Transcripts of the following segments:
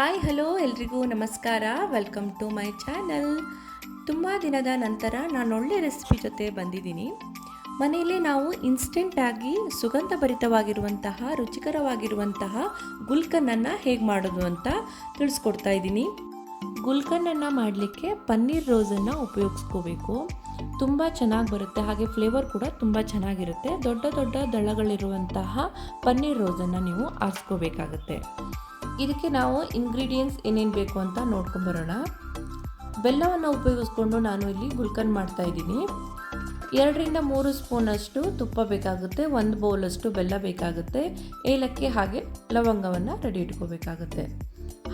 Hi hello ಎಲ್ರಿಗೂ ನಮಸ್ಕಾರ. Welcome to my channel. ತುಂಬ ದಿನದ ನಂತರ ನಾನು ಒಳ್ಳೆ ರೆಸಿಪಿ ಜೊತೆ ಬಂದಿದ್ದೀನಿ. ಮನೆಯಲ್ಲೇ ನಾವು ಇನ್ಸ್ಟೆಂಟಾಗಿ ಸುಗಂಧಭರಿತವಾಗಿರುವಂತಹ ರುಚಿಕರವಾಗಿರುವಂತಹ ಗುಲ್ಕನ್ನನ್ನು ಹೇಗೆ ಮಾಡೋದು ಅಂತ ತಿಳಿಸ್ಕೊಡ್ತಾ ಇದ್ದೀನಿ. ಗುಲ್ಕನ್ನನ್ನು ಮಾಡಲಿಕ್ಕೆ ಪನ್ನೀರ್ ರೋಸನ್ನು ಉಪಯೋಗಿಸ್ಕೋಬೇಕು. ತುಂಬ ಚೆನ್ನಾಗಿ ಬರುತ್ತೆ, ಹಾಗೆ ಫ್ಲೇವರ್ ಕೂಡ ತುಂಬ ಚೆನ್ನಾಗಿರುತ್ತೆ. ದೊಡ್ಡ ದೊಡ್ಡ ದಳಗಳಿರುವಂತಹ ಪನ್ನೀರ್ ರೋಸನ್ನು ನೀವು ಆರಿಸ್ಕೋಬೇಕಾಗುತ್ತೆ. ಇದಕ್ಕೆ ನಾವು ಇಂಗ್ರೀಡಿಯೆಂಟ್ಸ್ ಏನೇನು ಬೇಕು ಅಂತ ನೋಡ್ಕೊಂಬರೋಣ. ಬೆಲ್ಲವನ್ನು ಉಪಯೋಗಿಸ್ಕೊಂಡು ನಾನು ಇಲ್ಲಿ ಗುಲ್ಕನ್ ಮಾಡ್ತಾ ಇದ್ದೀನಿ. 2-3 ಸ್ಪೂನಷ್ಟು ತುಪ್ಪ ಬೇಕಾಗುತ್ತೆ, 1 ಬೌಲಷ್ಟು ಬೆಲ್ಲ ಬೇಕಾಗುತ್ತೆ, ಏಲಕ್ಕಿ ಹಾಗೆ ಲವಂಗವನ್ನು ರೆಡಿ ಇಟ್ಕೋಬೇಕಾಗುತ್ತೆ.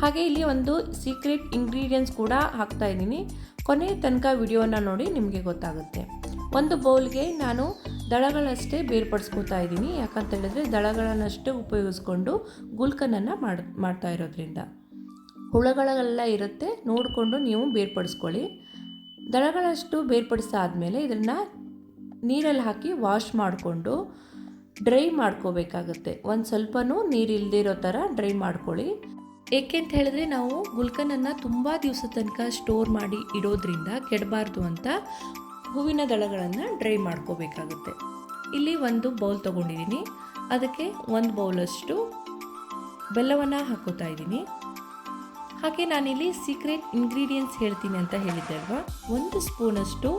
ಹಾಗೆ ಇಲ್ಲಿ ಒಂದು ಸೀಕ್ರೆಟ್ ಇಂಗ್ರೀಡಿಯೆಂಟ್ಸ್ ಕೂಡ ಹಾಕ್ತಾ ಇದ್ದೀನಿ. ಕೊನೆ ತನಕ ವಿಡಿಯೋನ ನೋಡಿ ನಿಮಗೆ ಗೊತ್ತಾಗುತ್ತೆ. ಒಂದು ಬೌಲ್ಗೆ ನಾನು ದಳಗಳಷ್ಟೇ ಬೇರ್ಪಡಿಸ್ಕೊತಾ ಇದ್ದೀನಿ. ಯಾಕಂತ ಹೇಳಿದ್ರೆ ದಳಗಳನ್ನಷ್ಟೇ ಉಪಯೋಗಿಸ್ಕೊಂಡು ಗುಲ್ಕನನ್ನು ಮಾಡ್ತಾ ಇರೋದ್ರಿಂದ ಹುಳಗಳೆಲ್ಲ ಇರುತ್ತೆ, ನೋಡಿಕೊಂಡು ನೀವು ಬೇರ್ಪಡಿಸ್ಕೊಳ್ಳಿ. ದಳಗಳಷ್ಟು ಬೇರ್ಪಡಿಸಾದ್ಮೇಲೆ ಇದನ್ನು ನೀರಲ್ಲಿ ಹಾಕಿ ವಾಶ್ ಮಾಡಿಕೊಂಡು ಡ್ರೈ ಮಾಡ್ಕೋಬೇಕಾಗುತ್ತೆ. ಒಂದು ಸ್ವಲ್ಪನೂ ನೀರು ಇಲ್ಲದಿರೋ ಥರ ಡ್ರೈ ಮಾಡ್ಕೊಳ್ಳಿ. ಏಕೆಂತ ಹೇಳಿದ್ರೆ ನಾವು ಗುಲ್ಕನನ್ನು ತುಂಬ ದಿವಸ ತನಕ ಸ್ಟೋರ್ ಮಾಡಿ ಇಡೋದ್ರಿಂದ ಕೆಡಬಾರ್ದು ಅಂತ ಹೂವಿನ ದಳಗಳನ್ನು ಡ್ರೈ ಮಾಡ್ಕೋಬೇಕಾಗುತ್ತೆ. ಇಲ್ಲಿ ಒಂದು ಬೌಲ್ ತೊಗೊಂಡಿದ್ದೀನಿ, ಅದಕ್ಕೆ 1 ಬೌಲಷ್ಟು ಬೆಲ್ಲವನ್ನು ಹಾಕೋತಾ ಇದ್ದೀನಿ. ಹಾಗೆ ನಾನಿಲ್ಲಿ ಸೀಕ್ರೆಟ್ ಇಂಗ್ರೀಡಿಯೆಂಟ್ಸ್ ಹೇಳ್ತೀನಿ ಅಂತ ಹೇಳಿದ್ದೆ ಅಲ್ವಾ, 1 ಸ್ಪೂನಷ್ಟು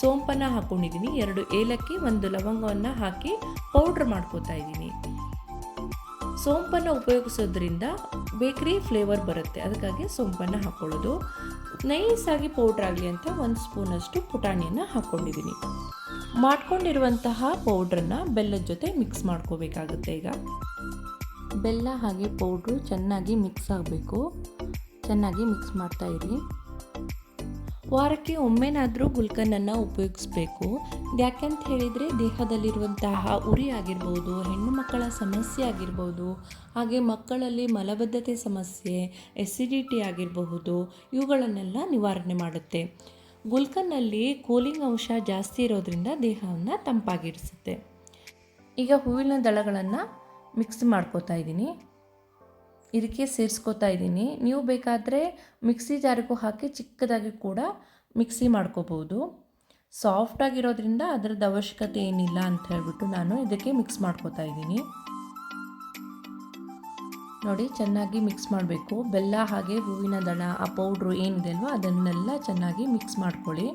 ಸೋಂಪನ್ನು ಹಾಕ್ಕೊಂಡಿದ್ದೀನಿ, 2 ಏಲಕ್ಕಿ, 1 ಲವಂಗವನ್ನು ಹಾಕಿ ಪೌಡ್ರ್ ಮಾಡ್ಕೋತಾ ಇದ್ದೀನಿ. ಸೋಂಪನ್ನು ಉಪಯೋಗಿಸೋದ್ರಿಂದ ಬೇಕರಿ ಫ್ಲೇವರ್ ಬರುತ್ತೆ, ಅದಕ್ಕಾಗಿ ಸೋಂಪನ್ನು ಹಾಕ್ಕೊಳ್ಳೋದು. ನೈಸಾಗಿ ಪೌಡ್ರ್ ಆಗಲಿ ಅಂತ 1 ಸ್ಪೂನಷ್ಟು ಪುಟಾಣಿಯನ್ನು ಹಾಕ್ಕೊಂಡಿದ್ದೀನಿ. ಮಾಡ್ಕೊಂಡಿರುವಂತಹ ಪೌಡ್ರನ್ನು ಬೆಲ್ಲದ ಜೊತೆ ಮಿಕ್ಸ್ ಮಾಡ್ಕೋಬೇಕಾಗುತ್ತೆ. ಈಗ ಬೆಲ್ಲ ಹಾಗೆ ಪೌಡ್ರು ಚೆನ್ನಾಗಿ ಮಿಕ್ಸ್ ಆಗಬೇಕು. ಚೆನ್ನಾಗಿ ಮಿಕ್ಸ್ ಮಾಡ್ತಾಯಿರಿ. ವಾರಕ್ಕೆ ಒಮ್ಮೆನಾದರೂ ಗುಲ್ಕನ್ನನ್ನು ಉಪಯೋಗಿಸ್ಬೇಕು. ಯಾಕೆಂತ ಹೇಳಿದರೆ ದೇಹದಲ್ಲಿರುವಂತಹ ಉರಿ ಆಗಿರ್ಬೋದು, ಹೆಣ್ಣು ಮಕ್ಕಳ ಸಮಸ್ಯೆ ಆಗಿರ್ಬೋದು, ಹಾಗೆ ಮಕ್ಕಳಲ್ಲಿ ಮಲಬದ್ಧತೆ ಸಮಸ್ಯೆ, ಎಸಿಡಿಟಿ ಆಗಿರಬಹುದು, ಇವುಗಳನ್ನೆಲ್ಲ ನಿವಾರಣೆ ಮಾಡುತ್ತೆ. ಗುಲ್ಕನ್ನಲ್ಲಿ ಕೂಲಿಂಗ್ ಅಂಶ ಜಾಸ್ತಿ ಇರೋದ್ರಿಂದ ದೇಹವನ್ನು ತಂಪಾಗಿರಿಸುತ್ತೆ. ಈಗ ಹೂವಿನ ದಳಗಳನ್ನು ಮಿಕ್ಸ್ ಮಾಡ್ಕೋತಾ ಇದ್ದೀನಿ, ಇದಕ್ಕೆ ಸೇರಿಸ್ಕೋತಾ ಇದ್ದೀನಿ. ನೀವು ಬೇಕಾದರೆ ಮಿಕ್ಸಿ ಜಾರಿಗೂ ಹಾಕಿ ಚಿಕ್ಕದಾಗಿ ಕೂಡ ಮಿಕ್ಸಿ ಮಾಡ್ಕೋಬೋದು. ಸಾಫ್ಟಾಗಿರೋದ್ರಿಂದ ಅದರದ್ದು ಅವಶ್ಯಕತೆ ಏನಿಲ್ಲ ಅಂತ ಹೇಳ್ಬಿಟ್ಟು ನಾನು ಇದಕ್ಕೆ ಮಿಕ್ಸ್ ಮಾಡ್ಕೋತಾ ಇದ್ದೀನಿ. ನೋಡಿ, ಚೆನ್ನಾಗಿ ಮಿಕ್ಸ್ ಮಾಡಬೇಕು. ಬೆಲ್ಲ ಹಾಗೆ ಹೂವಿನ ದಳ, ಆ ಪೌಡ್ರು ಏನಿದೆ ಅಲ್ವ ಅದನ್ನೆಲ್ಲ ಚೆನ್ನಾಗಿ ಮಿಕ್ಸ್ ಮಾಡ್ಕೊಳ್ಳಿ.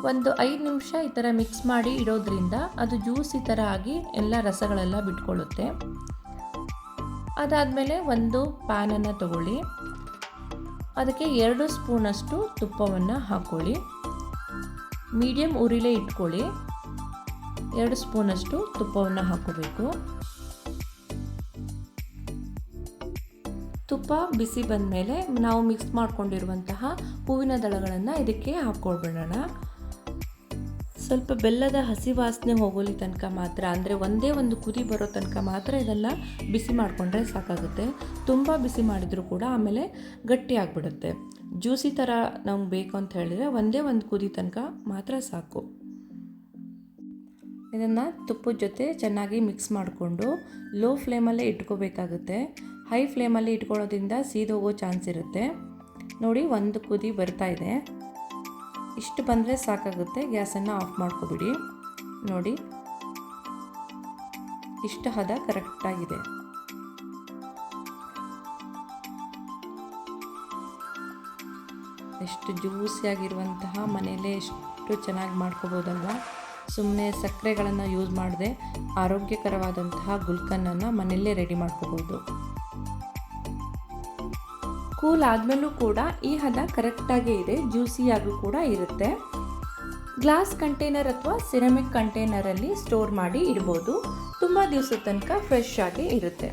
ಒಂದು 5 ನಿಮಿಷ ಈ ಥರ ಮಿಕ್ಸ್ ಮಾಡಿ ಇಡೋದ್ರಿಂದ ಅದು ಜ್ಯೂಸ್ ಈ ಥರ ಆಗಿ ಎಲ್ಲ ರಸಗಳೆಲ್ಲ ಬಿಟ್ಕೊಳ್ಳುತ್ತೆ. ಅದಾದಮೇಲೆ ಒಂದು ಪ್ಯಾನನ್ನು ತಗೊಳ್ಳಿ, ಅದಕ್ಕೆ 2 ಸ್ಪೂನಷ್ಟು ತುಪ್ಪವನ್ನು ಹಾಕ್ಕೊಳ್ಳಿ. ಮೀಡಿಯಮ್ ಉರಿಲೇ ಇಟ್ಕೊಳ್ಳಿ. 2 ಸ್ಪೂನಷ್ಟು ತುಪ್ಪವನ್ನು ಹಾಕೋಬೇಕು. ತುಪ್ಪ ಬಿಸಿ ಬಂದ ಮೇಲೆ ನಾವು ಮಿಕ್ಸ್ ಮಾಡ್ಕೊಂಡಿರುವಂತಹ ಹೂವಿನ ದಳಗಳನ್ನು ಇದಕ್ಕೆ ಹಾಕ್ಕೊಳ್ಬಿಡೋಣ. ಸ್ವಲ್ಪ ಬೆಲ್ಲದ ಹಸಿ ವಾಸನೆ ಹೋಗೋಲಿ ತನಕ ಮಾತ್ರ, ಅಂದರೆ ಒಂದೇ ಒಂದು ಕುದಿ ಬರೋ ತನಕ ಮಾತ್ರ ಇದನ್ನು ಬಿಸಿ ಮಾಡಿಕೊಂಡ್ರೆ ಸಾಕಾಗುತ್ತೆ. ತುಂಬ ಬಿಸಿ ಮಾಡಿದರೂ ಕೂಡ ಆಮೇಲೆ ಗಟ್ಟಿ ಆಗಿಬಿಡುತ್ತೆ. ಜ್ಯೂಸಿ ಥರ ನಮ್ಗೆ ಬೇಕು ಅಂತ ಹೇಳಿದರೆ ಒಂದೇ ಒಂದು ಕುದಿ ತನಕ ಮಾತ್ರ ಸಾಕು. ಇದನ್ನು ತುಪ್ಪದ ಜೊತೆ ಚೆನ್ನಾಗಿ ಮಿಕ್ಸ್ ಮಾಡಿಕೊಂಡು ಲೋ ಫ್ಲೇಮಲ್ಲೇ ಇಟ್ಕೋಬೇಕಾಗುತ್ತೆ. ಹೈ ಫ್ಲೇಮಲ್ಲಿ ಇಟ್ಕೊಳ್ಳೋದ್ರಿಂದ ಸೀದೋಗೋ ಚಾನ್ಸ್ ಇರುತ್ತೆ. ನೋಡಿ, ಒಂದು ಕುದಿ ಬರ್ತಾ ಇದೆ. ಇಷ್ಟು ಬಂದರೆ ಸಾಕಾಗುತ್ತೆ. ಗ್ಯಾಸನ್ನು ಆಫ್ ಮಾಡ್ಕೊಬಿಡಿ. ನೋಡಿ, ಇಷ್ಟು ಹದ ಕರೆಕ್ಟಾಗಿದೆ. ಎಷ್ಟು ಜ್ಯೂಸಿಯಾಗಿರುವಂತಹ, ಮನೆಯಲ್ಲೇ ಎಷ್ಟು ಚೆನ್ನಾಗಿ ಮಾಡ್ಕೋಬೋದಲ್ವ. ಸುಮ್ಮನೆ ಸಕ್ಕರೆಗಳನ್ನು ಯೂಸ್ ಮಾಡದೆ ಆರೋಗ್ಯಕರವಾದಂತಹ ಗುಲ್ಕನ್ನನ್ನು ಮನೆಯಲ್ಲೇ ರೆಡಿ ಮಾಡ್ಕೋಬೋದು. ಕೂಲ್ ಆದಮೇಲೂ ಕೂಡ ಈ ಹದ ಕರೆಕ್ಟಾಗೇ ಇದೆ, ಜ್ಯೂಸಿಯಾಗೂ ಕೂಡ ಇರುತ್ತೆ. ಗ್ಲಾಸ್ ಕಂಟೈನರ್ ಅಥವಾ ಸಿರಮಿಕ್ ಕಂಟೈನರಲ್ಲಿ ಸ್ಟೋರ್ ಮಾಡಿ ಇಡ್ಬೋದು. ತುಂಬ ದಿವಸದ ತನಕ ಫ್ರೆಶ್ ಆಗಿ ಇರುತ್ತೆ.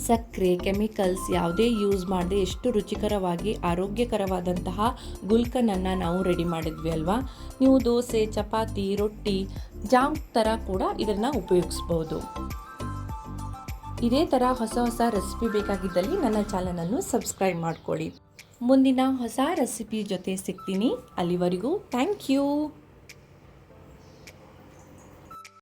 ಸಕ್ಕರೆ, ಕೆಮಿಕಲ್ಸ್ ಯಾವುದೇ ಯೂಸ್ ಮಾಡದೆ ಎಷ್ಟು ರುಚಿಕರವಾಗಿ ಆರೋಗ್ಯಕರವಾದಂತಹ ಗುಲ್ಕನ್ನನ್ನು ನಾವು ರೆಡಿ ಮಾಡಿದ್ವಿ ಅಲ್ವಾ. ನೀವು ದೋಸೆ, ಚಪಾತಿ, ರೊಟ್ಟಿ, ಜಾಮ್ ಥರ ಕೂಡ ಇದನ್ನು ಉಪಯೋಗಿಸ್ಬೋದು. ಇದೇ ಥರ ಹೊಸ ಹೊಸ ರೆಸಿಪಿ ಬೇಕಾಗಿದ್ದಲ್ಲಿ ನನ್ನ ಚಾನಲನ್ನು ಸಬ್ಸ್ಕ್ರೈಬ್ ಮಾಡ್ಕೊಳ್ಳಿ. ಮುಂದಿನ ಹೊಸ ರೆಸಿಪಿ ಜೊತೆ ಸಿಗ್ತೀನಿ. ಅಲ್ಲಿವರೆಗೂ ಥ್ಯಾಂಕ್ ಯು.